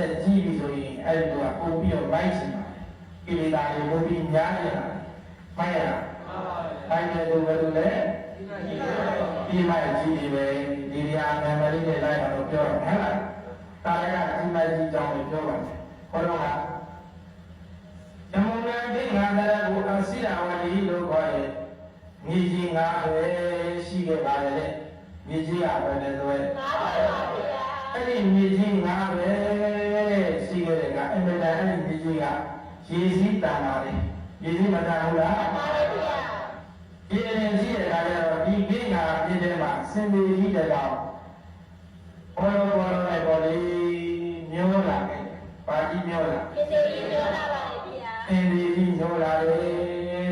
တဲ့ကြီးပြီဆိုရင်အဲ့ဒီကပုံပြီးတော့မိုက်ချင်တာကိလေသာတွေပုံပြီးများနေတာမိုက်ရမိုက်တဲ့လူပဲလို့လေဒီမိုက်ကြီးတွေပဲဒီနေရာနာမည်လေးတွေလိုက်တော့ပြောတော့ဟုတ်လားတာရကဒီမိုက်ကြီးကြောင်းကိုပြောပါတယ်ခေါ်တော့ကယမုန်နာဒိငါတရကိုအစိရဝတိလို့ခေါ်ရဲ့မြေကြီးငါပဲရှိခဲ့ပါတယ်လေမြေကြီးကပဲလေဆိုရဲအဲ့ဒီမြေကြီးငါပဲရှိခဲ့တဲ့ကအင်မတန်အဲ့ဒီမြေကြီးကရေစည်းတန်ပါလေရေစည်းမတန်ဘူးလားမှန်ပါဗျာဒီရင်ရှိတဲ့အခါကျတော့ဒီဒိငါပြည့်တဲ့မှာစင်ပေကြီးတဲ့ကောင်ဘောလုံးနဲ့ပေါ်လေးညှိုးလာတယ်ပါကြီးညှိုးလာစင်ပေကြီးညှိုးလာပါလေဗျာစင်ပေကြီးညှိုးလာတယ်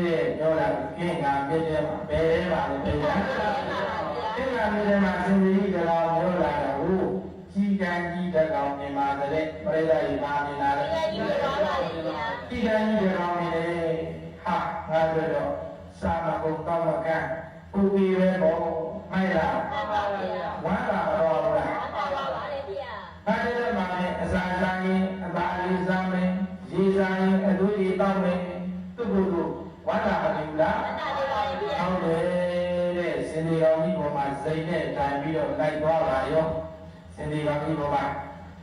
တဲ့ညှိုးလာဒိငါပြည့်တဲ့မှာဘယ်ထဲမှာလဲဗျာဒိငါပြည့်တဲ့မှာစင်ပေကြီးတဲ့ကောင်ညှိုးလာတာဟုတ်ကြီးကံကြီးတဲ့ကောင်မြင်ပါတဲ့ပရိသတ်ကြီးပါမြင်လာတယ်ကြီးကံကြီးတဲ့ကောင်မြင်တယ်ဟာငါတို့တော့စာမဘုံကောင်းမကံပူပြီးပဲပေါ့မိုက်လားမှန်ပါဗျာဝမ်းသာတော့လားမှန်ပါပါလေဗျာအဲ့ဒီမှာလည်းအစာစားရင်အသာလေးစားမယ်ရေစားရင်အသွေးတွေတောက်မယ်သူ့ကိုယ်ကိုဝမ်းသာမနေဘူးလားမှန်ပါပါလေဗျာဟုတ်တယ်တဲ့စင်ဒီတော်ကြီးပေါ်မှာစိတ်နဲ့တိုင်ပြီးတော့လိုက်သွားပါရောစင်ဒီတော်ကြီးပေါ်မှာ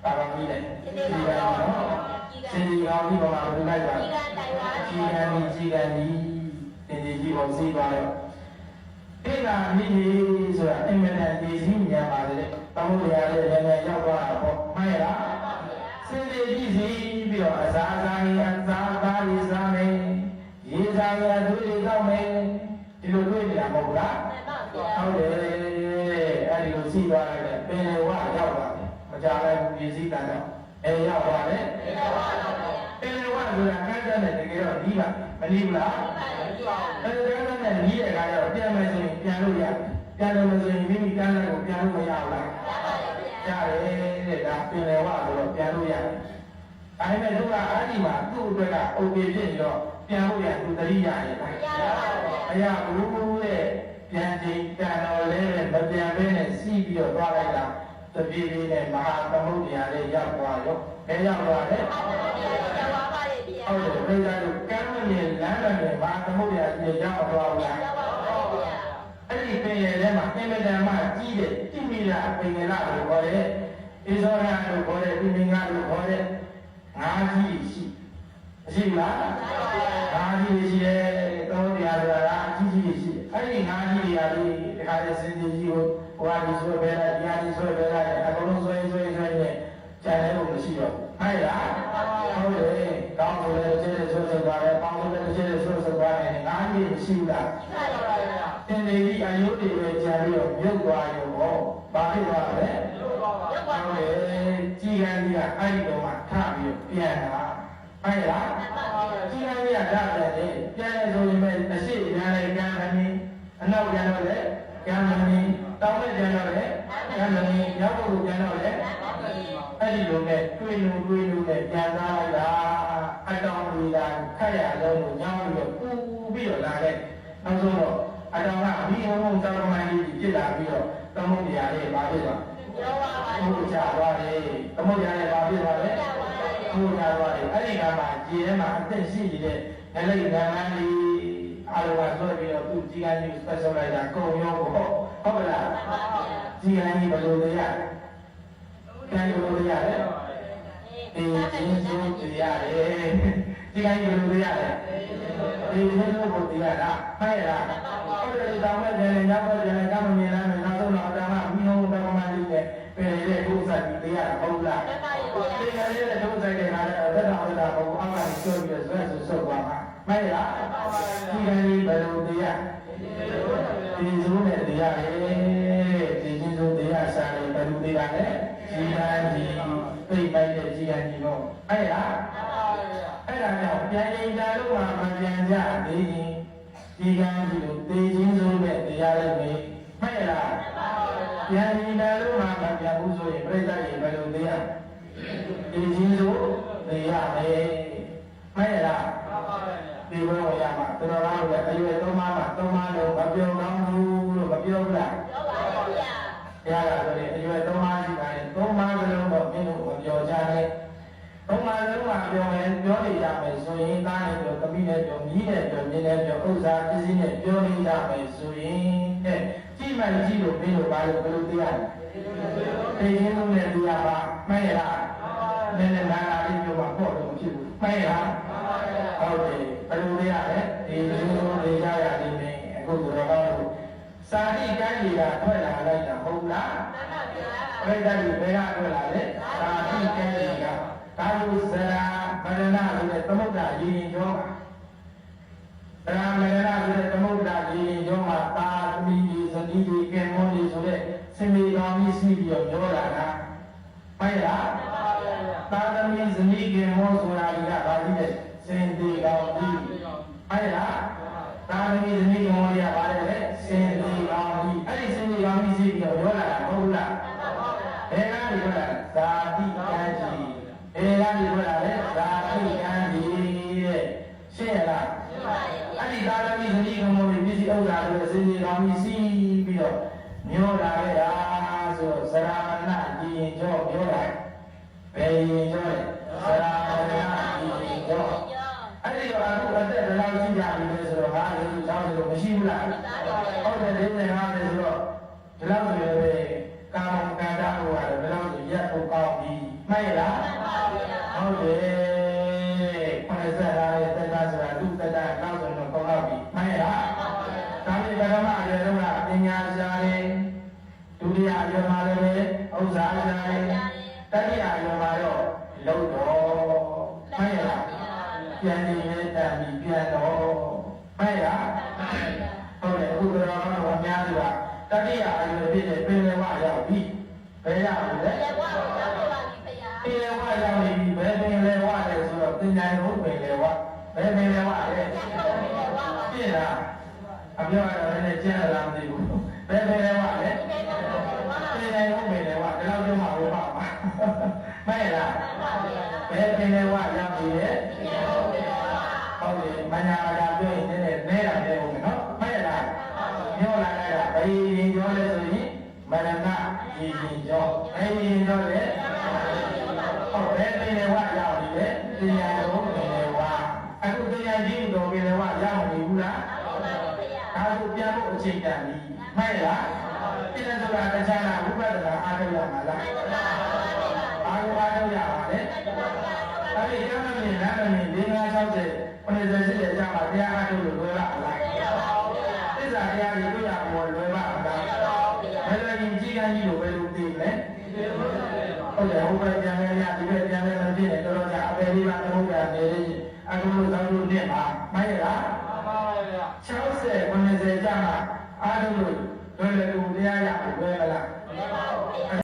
ပါပါပြီလေစင်ဒီတော်နော်စင်ဒီတော်ကြီးပေါ်မှာဘယ်လိုလိုက်ပါကြီးကံတင်ကြီးပေါ်စီးသွားတော့ဒီကမိကြီးဆိုတာအင်မတန်တည်ရှိမြန်ပါလေတောင်းရတဲ့လည်းရောက်သွားတာပေါ့မှန်လားစင်ဒီကြီးစီးပြီးတော့အစာစားရင်အစာသားလေးစားမယ်ရေစားရသူတွေတောက်မယ်ဒီလိုတွေ့နေတာမဟုတ်လားဟုတ်တယ်အဲ့ဒီလိုစီးသွားလိုက်တယ်ပင်လေဝရောက်သွားတယ်မကြလိုက်ဘူးပြည်စည်းကန်တော့ရောက်သွားတယ်ပင်လေဝဆိုတာကန်းတဲ့တကယ်တော့ဒီပါမလီဘူးလားအဲ့ဒါကလည်းညီတဲ့အခါကျတော့ပြန်မယ်ဆိုရင်ပြန်လို့ရတယ်ပြန်လို့ဆိုရင်မိမိကန်းတဲ့ကိုပြန်လို့မရဘူးလားရတယ်တဲ့ဒါပင်လေဝဆိုတော့ပြန်လို့ရတယ်ဒါပေမဲ့သူကအဲ့ဒီမှာသူ့အတွက်ကအိုပေဖြစ်ရင်တော့ပြန်လို့ရသူတတိယရဲ့အရာဘူးတဲ့ပြန်ချိန်တန်တော်လဲမပြန်ဘဲနဲ့စီးပြီးတော့သွားလိုက်တာတပြေးလေးနဲ့မဟာသမုဒ္ဒရာလေးရောက်သွားရောဘယ်ရောက်သွားလဲဟုတ်တယ်ပြိဿတို့ကမ်းမင်းလမ်းနဲ့မဟာသမုဒ္ဒရာကြီးရောက်သွားဘူးလားအဲ့ဒီပင်ရထဲမှာအင်မတန်မှကြီးတဲ့တိမိလာပင်ရလာလို့ခေါ်တယ်ဣဇောရလို့ခေါ်တယ်တိမင်္ဂလို့ခေါ်တယ်ငါးကြီးရှိလားငါးကြီးရှိတယ်တောတရားဆိုတာအကြီးကြီးရှိတယ်အဲ့ဒီငါးကြီးတွေကလေဒီခါလေးစင်ကြီးကိုဟိုဟာဒီဆွဲပေးလိုက်တရားဒီဆွဲပေးလိုက်အကုန်လုံးဆွဲနဲ့ကျန်တဲ့လို့မရှိတော့ဟုတ်လားဟုတ်တယ်ကောင်းလို့လည်းကျဲဆွဲသွားတယ်ပေါင်းလို့လည်းကျဲဆွဲသွားတယ်ငါးကြီးရှိလားရှိပါပါသင်တွေဒီအယုတ်တွေပဲကျန်ပြီးတော့မြုပ်သွားရောဘာဖြစ်သွားလဲမြုပ်သွားပါဟုတ်တယ်ကြီးကန်းကြီးကအဲ့ဒီတော့မှထပြီးပြန်လာဟုတ်လားကြီးကန်းကြီးကဓာတ်တယ်ပြန်လဲဆိုရင်ပဲအရှိပြန်လဲကံမင်းအနောက်ပြန်တော့လေကံမင်းတောင်းနဲ့ပြန်တော့လေကံမင်းရောက်ဖို့ပြန်တော့လေအဲ့ဒီလိုနဲ့တွေးလို့နဲ့ပြန်သွားလိုက်တာအတောင်လူတာခက်ရလုံးကိုညောင်းပြီးတော့ပူပြီးတော့လာတဲ့နောက်ဆုံးတော့အတောင်ကအဘိဓမ္မာသောကမိုင်းကြီးဖြစ်လာပြီးတော့သမုဒ္ဒရာလေးပါဖြစ်သွားဟုတ်ကြသွားတယ်သမုဒ္ဒရာလေးပါဖြစ်သွားတယ်ဟုတ်ကြသွားတယ်အဲ့ဒီကမှခြေထဲမှာအသက်ရှိနေတဲ့ငလိပ်ငန်းလေးအားလုံးကဆွဲပြီးတော့သူ့ကြီးကန်းကြီးဆွဲဆုပ်လိုက်တာကုန်ရောဟုတ်ပါလားကြီးကန်းကြီးဘယ်လိုလဲရပြန်လို့ရရတယ်ဒီချင်းချင်းတရားတယ်ကြီးကန်းကြီးဘယ်လိုလဲရတယ်ဒီချင်းလို့ကိုတရားတာမှန်လားဟုတ်တယ်တောင်းမဲ့တယ်ညောက်တယ်ကမမြင်လားနောက်ဆုံးတော့အတန်းကမိဟုံးတော်မှန်လေးနဲ့ပြန်ရတဲ့ဒုစရိုက်တရားဟုတ်လားဒီကလေးတဲ့ဒုစရိုက်တွေကလည်းသက်တော်သက်တာဘုံအောက်ကနေဆွဲပြီးဆွဲဆုပ်သွားမှာမှန်လားဒီကနေ့ဘယ်လိုတရားဒီစုနဲ့တရားလေဒီချင်းစုတရားစာလေဘယ်လိုတရားလဲဒီကနေ့ပြိပိုက်တဲ့ဒီကနေ့တော့အဲ့လားအဲ့ဒါကြောင့်ပြန်ရင်တာလို့မှမပြန်ကြသေးရင်ဒီကနေ့ကိုတေချင်းစုနဲ့တရားလေးနေမှန်လားပြန်ရင်တာလို့မှမပြန်ဘူးဆိုရင်ပြိဿရေဘယ်လိုတရားဒီချင်းစုတရားလေမှန်လားဒီဘဝရမှာတော်တော်များများအရွယ်သုံးပါးမှာသုံးပါးလုံးမပြောကောင်းဘူးလို့မပြောဘူးလားပြောပါဘူးဗျာဘုရားကဆိုရင်အရွယ်သုံးပါးရှိပါတယ်သုံးပါးစလုံးတော့မင်းတို့မပြောကြနဲ့ ပြောမယ်ပြောနေကြမယ်ဆိုရင်သားနဲ့ပြောသမီးနဲ့ပြောမြီးနဲ့ပြောမြင်းနဲ့ပြောဥစ္စာပစ္စည်းနဲ့ပြောနေကြမယ်ဆိုရင်တဲ့ကြည့်မှကြည့်လို့မင်းတို့ဘာလို့ဘယ်လိုသိရလဲသိရင်လုံးနဲ့သိရပါမှန်ရလားနည်းနည်းနားလာလေးပြောပါပေါ့လို့မဖြစ်ဘူးမှန်ရလားဟုတ်တယ်ဘယ်လိုသိရလဲဒီလိုနေကြရနေတယ်အခုတို့တော့စာတိကန်းကြီးကထွက်လာလိုက်တာဟုတ်လားဘယ်တိုင်းဘယ်ကထွက်လာလဲစာတိကန်းကြီးကကာယုစရာမရဏဆိုတဲ့သမုဒ္ဒရာရည်ရင်ကျော်ဗရာမရဏဆိုတဲ့သမုဒ္ဒရာရည်ရင်ကျော်မှာတာသမီးကြီးဇနီးကြီးကဲမွန်ကြီးဆိုတဲ့စင်မေကောင်းကြီးစီးပြီးတော့ပြောလာတာမှန်လားတာသမီးဇနီးကဲမွန်ဆိုတာကဘာကြီးလဲစင်သေးကောင်းကြီးမှန်လားတာသမီးဇနီးကဲမွန်ကြီးကဘာလဲစင်သေးကောင်းကြီးအဲ့ဒီစင်သေးကောင်းကြီးစီးပြီးတော့ပြောလာတာဟုတ်လားဘယ်ကနေပြောလာဇာတိကန်းကြီးအေးလားဒီပြောလာလေဇာတိကံဒီတဲ့ရှင်းရလားရှင်းပါရဲ့အဲ့ဒီသာသမီဇနီးကမောပစ္စည်းဥစ္စာတွေစင်ကြီးကောင်းပြီးစီးပြီးတော့မျိုးလာခဲ့တာဆိုတော့ဇရာမဏကြည်ရင်ကြောပြောလိုက်ဘယ်ရင်ကြောလဲဇရာမဏကြည်ရင်ကြောအဲ့ဒီတော့အခုအသက်ဘယ်လောက်ရှိကြပြီလဲဆိုတော့ဟာလေကြောင်းလို့မရှိဘူးလားဟုတ်တယ်ဒီနေ့ဟာလေဆိုတော့ဒီလောက်ဆိုရင်ကာမကန္တာဟိုရတယ်ဘယ်လောက်ဆိုရက်ဖို့ကောင်းပြီမှန်လားဟုတ်တယ်ခဏဆက်လာတဲ့တက်တာဆိုတာသူ့တက်တာနောက်ဆိုတော့ကောင်းတော့ပြီမှန်လားဒါပေမဲ့ပထမအရွယ်တော့ကပညာရှားတယ်ဒုတိယအရွယ်မှာလည်းဥစ္စာရှားတယ်တတိယအရွယ်မှာတော့လုံးတော့မှန်လားပြန်နေနဲ့တန်ပြီးပြန်တော့မှန်လားဟုတ်တယ်အခုတော့အများကြီးကတတိယအရွယ်ဖြစ်တဲ့ပင်လယ်ဝရောက်ပြီဘယ်ရောက်လဲပင်လယ်ဝရောက်ပြီဘယ်ဝရောက်နေပြီဘယ်ပင်လယ်ဝလဲဆိုတော့သင်္ကြန်ဟုတ်ပင်လယ်ဝဘယ်ပင်လယ်ဝလဲပြည့်လားအပြောရတော့လည်းကျန်လာမသိဘူးဘယ်ပင်လယ်ဝလဲပင်လယ်ဟုတ်ပင်လယ်ဝဒီလောက်ကျမှဝေပါမှာမှန်လားဘယ်ပင်လယ်ဝရောက်ပြီလဲဟုတ်တယ်မညာရာပြောရင်လည်းနဲတာလဲဟုတ်မယ်နော်မှန်လားပြောလာလိုက်တာဘယ်ရင်ပြောလဲဆိုရင်မရဏကြည်ရင်ကျော်အဲ့ဒီရင်ကျော်လေဟုတ်ဘယ်ပင်လေဝရောက်ပြီလေတရားတော်ပင်လေဝအခုတရားကြီးတော်ပင်လေဝရောက်နေဘူးလားဒါဆိုပြန်ဖို့အချိန်တန်ပြီမှန်လားပြည့်စုံတာတခြားလားဝိပဿနာအားထုတ်ရမှာလားအားထုတ်ရပါလေအဲ့ဒီကျမ်းစာနဲ့နားမည်၄၅60 90ရှိတဲ့အကြောင်းကတရားအားထုတ်လို့လွယ်ပါလားသစ္စာတရားတွေတွေ့ရမှာလွယ်ပါလားဘယ်လိုရင်ကြီးကန်းကြီးကိုပဲလို့သိလဲဟုတ်တယ်ဟိုဘက်ပြန်လဲရဒီဘက်ပြန်လဲမဖြစ်နဲ့တော်တော်ကြာအပေလေးပါတော့ပြန်နေလေအခုလိုသောက်လို့နဲ့ပါမှန်ရလားမှန်ပါဗျာ60 90ကြာမှအားထုတ်လို့လွယ်လွယ်ကူတရားရမှာလွယ်မလားမလွယ်ပါဘူး